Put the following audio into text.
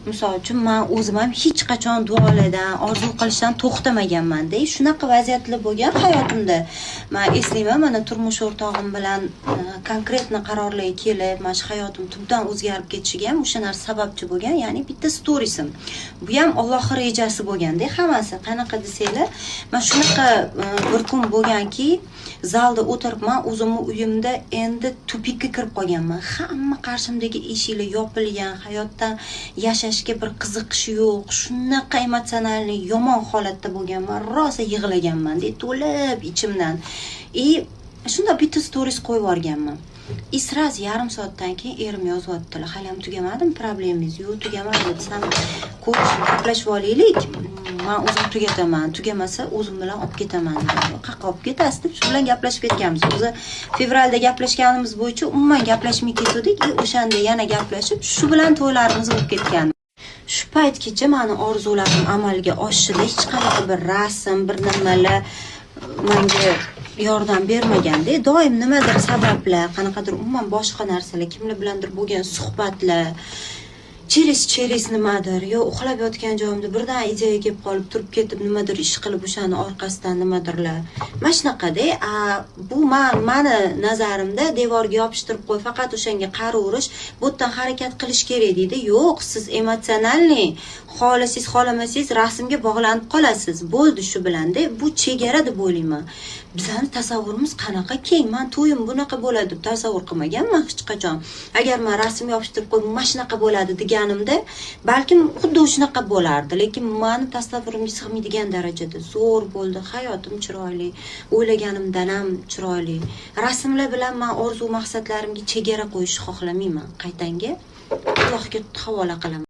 Misol uchun men o'zim ham hech qachon duolardan, orzu qilishdan to'xtamaganman-da. Shunaqa vaziyatlar bo'lgan hayotimda. Men eslayman, mana turmush o'rtog'im bilan konkretni qarorlarga kelib, mana shu hayotim tubdan o'zgarib ketishiga ham o'sha narsa sababchi bo'lgan, ya'ni bitta storiesim. Bu ham Allohning rejasi bo'lganda, hammasi qanaqa desanglar, men shunaqa bir kun bo'lganki, zalda o'tiribman, o'zimning uyimda endi tupikka kirib qolganman. Hamma qarshimdagi eshiklar yopilgan, hayotdan yashashga bir qiziqish yo'q. Shunaqa emotsionalni yomon holatda bo'lganman, rosa yig'laganman-da, to'lib ichimdan. Shunda bitta stories qo'yib yuborganman. Sraz yarim soatdan keyin erim yozyaptilar. Hali ham tugamadimi, problemingiz yo'q, tugamadi desam, ko'rishib gaplashib olaylik. Men o'zim tugataman, tugamasa o'zim bilan olib ketaman. Qayerga olib ketasiz deb shu bilan gaplashib ketganmiz. O'zi fevralda gaplashganimiz bo'yicha umuman gaplashmay ketdik. O'shanda yana gaplashib, shu bilan to'ylarimiz bo'lib ketgan. Shu paytgacha meni orzularim amalga oshishida hech qanaqa bir rasm, bir nimalar menga yordam bermaganda, doim nimadir sabablar, qanaqadir umuman boshqa narsalar, kimlar bilandir bo'lgan suhbatlar, cheris nimadir, yo uxlab yotgan joyimda birdan ideya kelib qolib, turib ketib nimadir ish qilib o'shani orqasidan nimadirlar. Mana shunaqada, bu meni nazarimda devorga yopishtirib qo'y, faqat o'shanga qaraverish, bu yerdan harakat qilish kerak deydi. Yo'q, siz emotsionalni xohlasangiz, xohlamasangiz rasmga bog'lanib qolasiz. Bo'ldi shu bilanda, bu chegara deb o'ylayman. Bizning tasavvurimiz qanaqa keng. Men to'yim bunaqa bo'ladi deb tasavvur qilmaganman hech qachon. Agar men rasmga yopishtirib qo'yib, mana shunaqa bo'ladi deganimda, balkim xuddi shunaqa bo'lardi, lekin meni tasavvurimga sig'maydigan darajada zo'r bo'ldi. Hayotim chiroyli, o'ylaganimdan ham chiroyli. Rasmlar bilan men orzu maqsadlarimga chegara qo'yishni xohlamayman. Qaytanga Allohga havola qilaman.